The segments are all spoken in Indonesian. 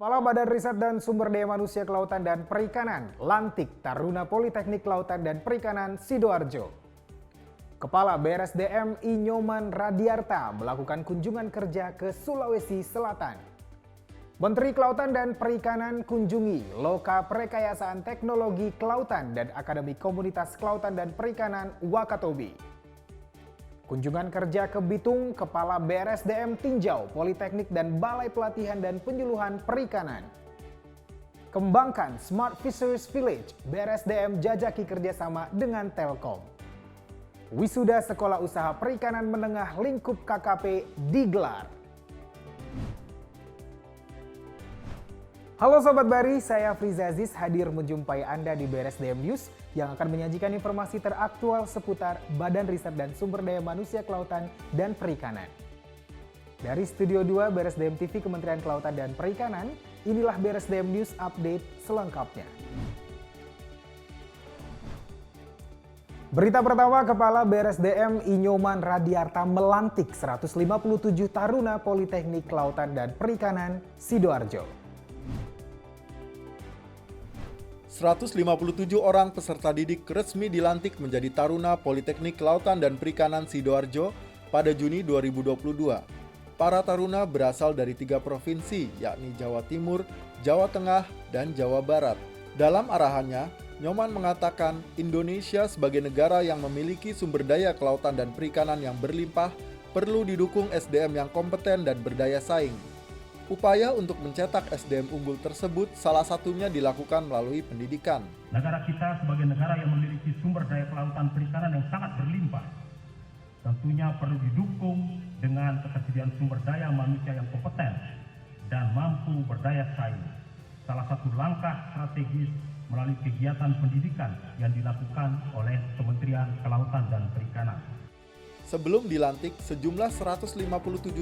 Kepala Badan Riset dan Sumber Daya Manusia Kelautan dan Perikanan, Lantik Taruna Politeknik Kelautan dan Perikanan Sidoarjo. Kepala BRSDM Inyoman Radiarta melakukan kunjungan kerja ke Sulawesi Selatan. Menteri Kelautan dan Perikanan kunjungi Loka Perkayasaan Teknologi Kelautan dan Akademi Komunitas Kelautan dan Perikanan Wakatobi. Kunjungan kerja ke Bitung, Kepala BRSDM tinjau Politeknik dan Balai Pelatihan dan Penyuluhan Perikanan. Kembangkan Smart Fisheries Village, BRSDM jajaki kerjasama dengan Telkom. Wisuda Sekolah Usaha Perikanan Menengah Lingkup KKP digelar. Halo Sobat Bari, saya Friza Aziz hadir menjumpai Anda di BRSDM News yang akan menyajikan informasi teraktual seputar Badan Riset dan Sumber Daya Manusia Kelautan dan Perikanan. Dari Studio 2 BRSDM TV Kementerian Kelautan dan Perikanan, inilah BRSDM News Update selengkapnya. Berita pertama, Kepala BRSDM Inyoman Radiarta melantik 157 taruna Politeknik Kelautan dan Perikanan Sidoarjo. 157 orang peserta didik resmi dilantik menjadi Taruna Politeknik Kelautan dan Perikanan Sidoarjo pada Juni 2022. Para taruna berasal dari 3 provinsi, yakni Jawa Timur, Jawa Tengah, dan Jawa Barat. Dalam arahannya, Nyoman mengatakan Indonesia sebagai negara yang memiliki sumber daya kelautan dan perikanan yang berlimpah perlu didukung SDM yang kompeten dan berdaya saing. Upaya untuk mencetak SDM unggul tersebut salah satunya dilakukan melalui pendidikan. Negara kita sebagai negara yang memiliki sumber daya kelautan perikanan yang sangat berlimpah, tentunya perlu didukung dengan ketersediaan sumber daya manusia yang kompeten dan mampu berdaya saing. Salah satu langkah strategis melalui kegiatan pendidikan yang dilakukan oleh Kementerian Kelautan dan Perikanan. Sebelum dilantik, sejumlah 157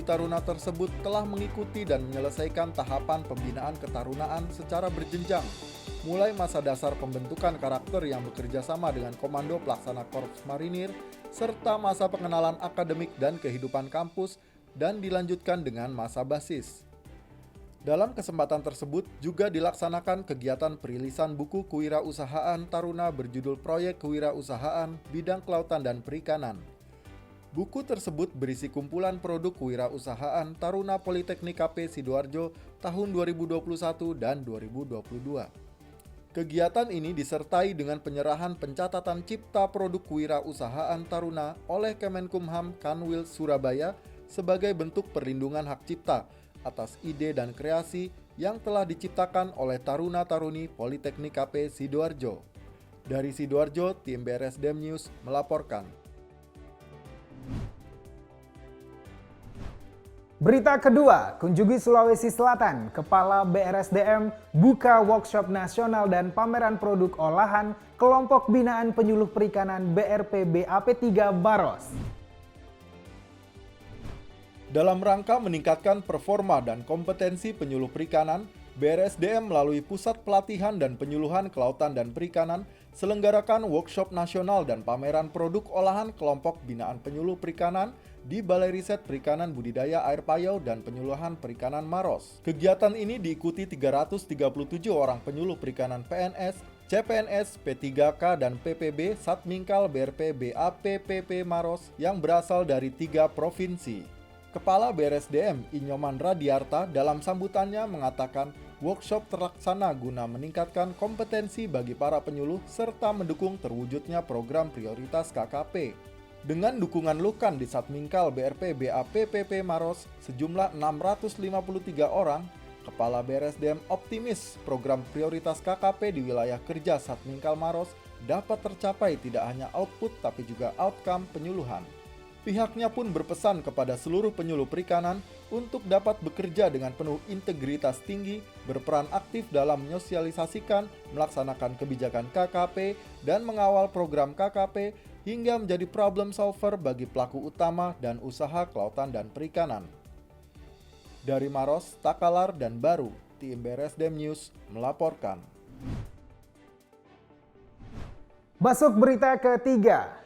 taruna tersebut telah mengikuti dan menyelesaikan tahapan pembinaan ketarunaan secara berjenjang, mulai masa dasar pembentukan karakter yang bekerja sama dengan Komando Pelaksana Korps Marinir, serta masa pengenalan akademik dan kehidupan kampus, dan dilanjutkan dengan masa basis. Dalam kesempatan tersebut juga dilaksanakan kegiatan perilisan buku kewirausahaan taruna berjudul Proyek Kewirausahaan Bidang Kelautan dan Perikanan. Buku tersebut berisi kumpulan produk kewirausahaan Taruna Politeknik KP Sidoarjo tahun 2021 dan 2022. Kegiatan ini disertai dengan penyerahan pencatatan cipta produk kewirausahaan Taruna oleh Kemenkumham Kanwil Surabaya sebagai bentuk perlindungan hak cipta atas ide dan kreasi yang telah diciptakan oleh taruna-taruni Politeknik KP Sidoarjo. Dari Sidoarjo, tim BRSDM News melaporkan. Berita kedua, kunjungi Sulawesi Selatan, Kepala BRSDM buka workshop nasional dan pameran produk olahan Kelompok Binaan Penyuluh Perikanan BRP BAP3 Baros. Dalam rangka meningkatkan performa dan kompetensi penyuluh perikanan, BRSDM melalui Pusat Pelatihan dan Penyuluhan Kelautan dan Perikanan selenggarakan workshop nasional dan pameran produk olahan Kelompok Binaan Penyuluh Perikanan di Balai Riset Perikanan Budidaya Air Payau dan Penyuluhan Perikanan Maros. Kegiatan ini diikuti 337 orang penyuluh perikanan PNS, CPNS, P3K, dan PPB Satmingkal BRP BAPPP Maros yang berasal dari 3 provinsi. Kepala BRSDM Inyoman Radiarta dalam sambutannya mengatakan workshop terlaksana guna meningkatkan kompetensi bagi para penyuluh serta mendukung terwujudnya program prioritas KKP. Dengan dukungan Lukan di Satmingkal BRP BAPPP Maros sejumlah 653 orang, Kepala BRSDM optimis program prioritas KKP di wilayah kerja Satmingkal Maros dapat tercapai tidak hanya output tapi juga outcome penyuluhan. Pihaknya pun berpesan kepada seluruh penyuluh perikanan untuk dapat bekerja dengan penuh integritas tinggi, berperan aktif dalam menyosialisasikan, melaksanakan kebijakan KKP, dan mengawal program KKP hingga menjadi problem solver bagi pelaku utama dan usaha kelautan dan perikanan. Dari Maros, Takalar, dan Baru, tim BRSDM News melaporkan. Masuk berita ketiga.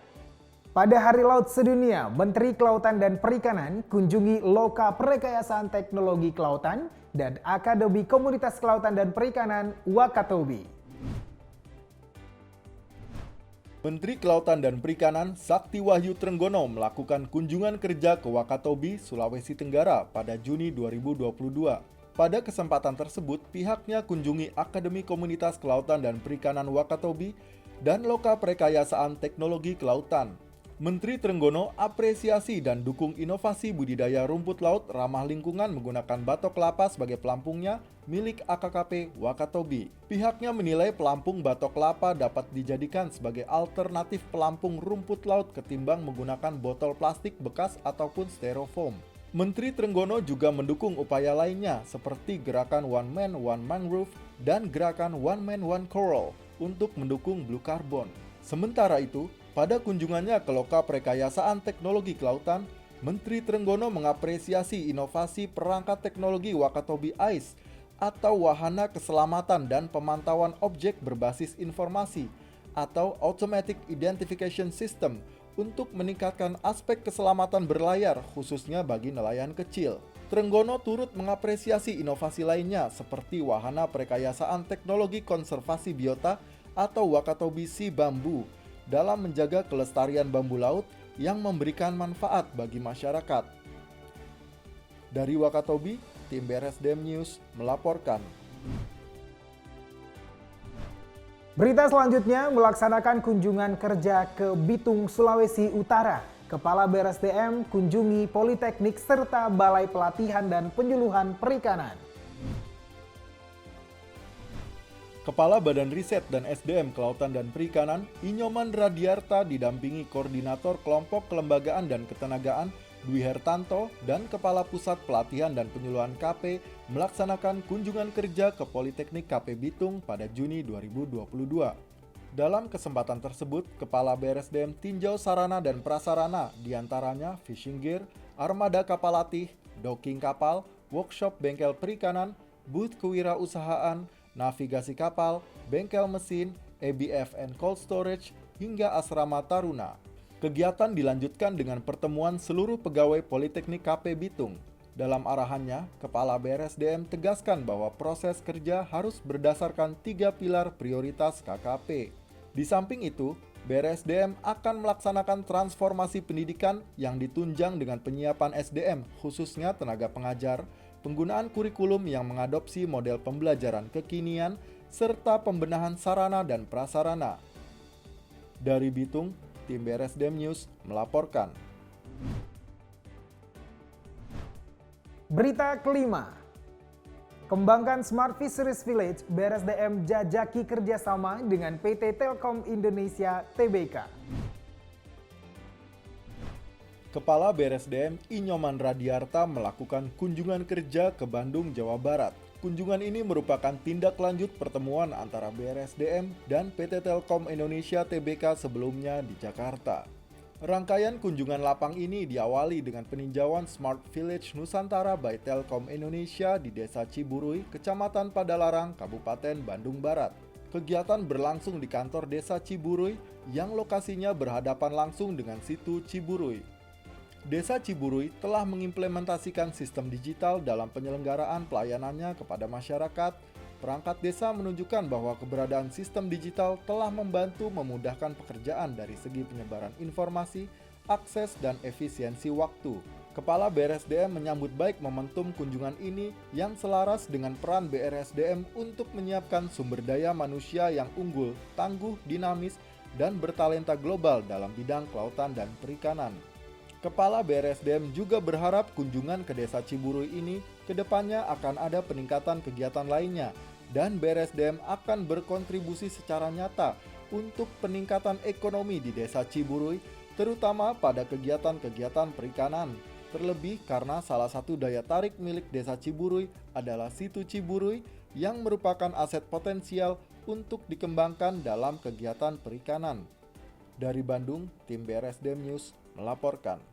Pada Hari Laut Sedunia, Menteri Kelautan dan Perikanan kunjungi Loka Perkayasaan Teknologi Kelautan dan Akademi Komunitas Kelautan dan Perikanan Wakatobi. Menteri Kelautan dan Perikanan Sakti Wahyu Trenggono melakukan kunjungan kerja ke Wakatobi, Sulawesi Tenggara pada Juni 2022. Pada kesempatan tersebut, pihaknya kunjungi Akademi Komunitas Kelautan dan Perikanan Wakatobi dan Loka Perkayasaan Teknologi Kelautan. Menteri Trenggono apresiasi dan dukung inovasi budidaya rumput laut ramah lingkungan menggunakan batok kelapa sebagai pelampungnya milik AKKP Wakatobi. Pihaknya menilai pelampung batok kelapa dapat dijadikan sebagai alternatif pelampung rumput laut ketimbang menggunakan botol plastik bekas ataupun styrofoam. Menteri Trenggono juga mendukung upaya lainnya seperti gerakan One Man One Mangrove dan gerakan One Man One Coral untuk mendukung blue carbon. Sementara itu, pada kunjungannya ke Loka Perkayasaan Teknologi Kelautan, Menteri Trenggono mengapresiasi inovasi perangkat teknologi Wakatobi ICE atau Wahana Keselamatan dan Pemantauan Objek Berbasis Informasi atau Automatic Identification System untuk meningkatkan aspek keselamatan berlayar khususnya bagi nelayan kecil. Trenggono turut mengapresiasi inovasi lainnya seperti Wahana Perkayasaan Teknologi Konservasi Biota atau Wakatobi Sea Bambu dalam menjaga kelestarian bambu laut yang memberikan manfaat bagi masyarakat. Dari Wakatobi, tim BRSDM News melaporkan. Berita selanjutnya melaksanakan kunjungan kerja ke Bitung, Sulawesi Utara. Kepala BRSDM kunjungi Politeknik serta Balai Pelatihan dan Penyuluhan Perikanan. Kepala Badan Riset dan SDM Kelautan dan Perikanan, Inyoman Radiarta didampingi Koordinator Kelompok Kelembagaan dan Ketenagaan, Dwi Hertanto, dan Kepala Pusat Pelatihan dan Penyuluhan KP melaksanakan kunjungan kerja ke Politeknik KP Bitung pada Juni 2022. Dalam kesempatan tersebut, Kepala BRSDM tinjau sarana dan prasarana, diantaranya fishing gear, armada kapal latih, docking kapal, workshop bengkel perikanan, booth kewirausahaan, navigasi kapal, bengkel mesin, ABF and cold storage, hingga asrama taruna. Kegiatan dilanjutkan dengan pertemuan seluruh pegawai Politeknik KP Bitung. Dalam arahannya, Kepala BRSDM tegaskan bahwa proses kerja harus berdasarkan 3 pilar prioritas KKP. Di samping itu, BRSDM akan melaksanakan transformasi pendidikan yang ditunjang dengan penyiapan SDM, khususnya tenaga pengajar, penggunaan kurikulum yang mengadopsi model pembelajaran kekinian, serta pembenahan sarana dan prasarana. Dari Bitung, tim BRSDM News melaporkan. Berita kelima, kembangkan Smart Fisheries Village, BRSDM jajaki kerjasama dengan PT Telkom Indonesia Tbk. Kepala BRSDM Inyoman Radiarta melakukan kunjungan kerja ke Bandung, Jawa Barat. Kunjungan ini merupakan tindak lanjut pertemuan antara BRSDM dan PT Telkom Indonesia Tbk sebelumnya di Jakarta. Rangkaian kunjungan lapang ini diawali dengan peninjauan Smart Village Nusantara by Telkom Indonesia di Desa Ciburuy, Kecamatan Padalarang, Kabupaten Bandung Barat. Kegiatan berlangsung di kantor Desa Ciburuy yang lokasinya berhadapan langsung dengan situ Ciburuy. Desa Ciburuy telah mengimplementasikan sistem digital dalam penyelenggaraan pelayanannya kepada masyarakat. Perangkat desa menunjukkan bahwa keberadaan sistem digital telah membantu memudahkan pekerjaan dari segi penyebaran informasi, akses, dan efisiensi waktu. Kepala BRSDM menyambut baik momentum kunjungan ini yang selaras dengan peran BRSDM untuk menyiapkan sumber daya manusia yang unggul, tangguh, dinamis, dan bertalenta global dalam bidang kelautan dan perikanan. Kepala BRSDM juga berharap kunjungan ke Desa Ciburuy ini kedepannya akan ada peningkatan kegiatan lainnya dan BRSDM akan berkontribusi secara nyata untuk peningkatan ekonomi di Desa Ciburuy, terutama pada kegiatan-kegiatan perikanan. Terlebih karena salah satu daya tarik milik Desa Ciburuy adalah situ Ciburuy yang merupakan aset potensial untuk dikembangkan dalam kegiatan perikanan. Dari Bandung, tim BRSDM News melaporkan.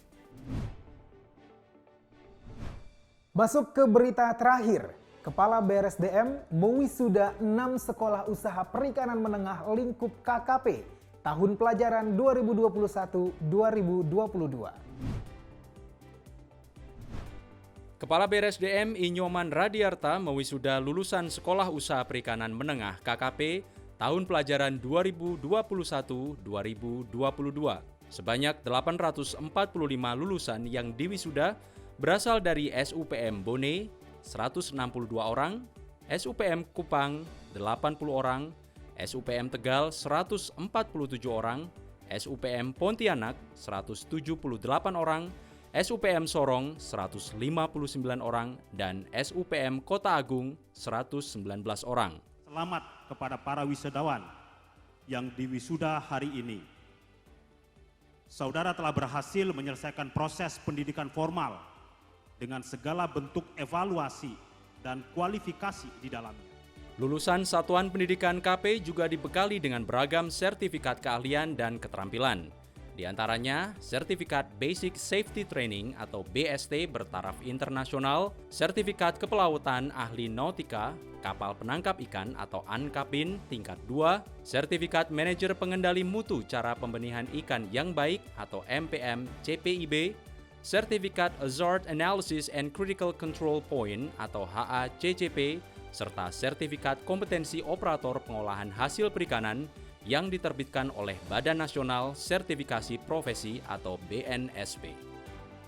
Masuk ke berita terakhir, Kepala BRSDM mewisuda 6 sekolah usaha perikanan menengah lingkup KKP tahun pelajaran 2021-2022. Kepala BRSDM I Nyoman Radiarta mewisuda lulusan Sekolah Usaha Perikanan Menengah KKP tahun pelajaran 2021-2022. Sebanyak 845 lulusan yang diwisuda berasal dari SUPM Bone 162 orang, SUPM Kupang 80 orang, SUPM Tegal 147 orang, SUPM Pontianak 178 orang, SUPM Sorong 159 orang, dan SUPM Kota Agung 119 orang. Selamat kepada para wisudawan yang diwisuda hari ini. Saudara telah berhasil menyelesaikan proses pendidikan formal dengan segala bentuk evaluasi dan kualifikasi di dalamnya. Lulusan Satuan Pendidikan KP juga dibekali dengan beragam sertifikat keahlian dan keterampilan. Di antaranya, sertifikat Basic Safety Training atau BST bertaraf internasional, sertifikat kepelautan ahli nautika, kapal penangkap ikan atau ANKAPIN tingkat 2, sertifikat manajer pengendali mutu cara pembenihan ikan yang baik atau MPM CPIB, sertifikat Hazard Analysis and Critical Control Point atau HACCP, serta sertifikat kompetensi operator pengolahan hasil perikanan yang diterbitkan oleh Badan Nasional Sertifikasi Profesi atau BNSP.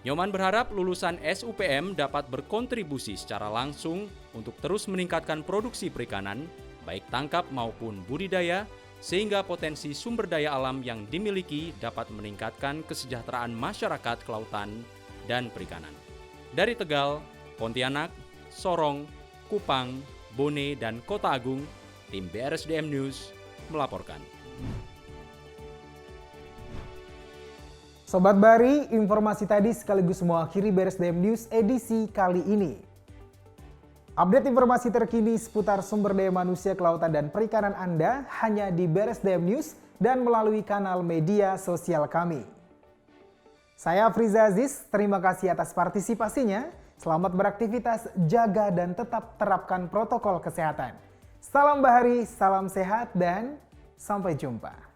Nyoman berharap lulusan SUPM dapat berkontribusi secara langsung untuk terus meningkatkan produksi perikanan, baik tangkap maupun budidaya, sehingga potensi sumber daya alam yang dimiliki dapat meningkatkan kesejahteraan masyarakat kelautan dan perikanan. Dari Tegal, Pontianak, Sorong, Kupang, Bone, dan Kota Agung, tim BRSDM News melaporkan. Sobat Bari, informasi tadi sekaligus mengakhiri BRSDM News edisi kali ini. Update informasi terkini seputar sumber daya manusia, kelautan, dan perikanan Anda hanya di BRSDM News dan melalui kanal media sosial kami. Saya Friza Aziz, terima kasih atas partisipasinya. Selamat beraktivitas, jaga dan tetap terapkan protokol kesehatan. Salam Bahari, salam sehat, dan sampai jumpa.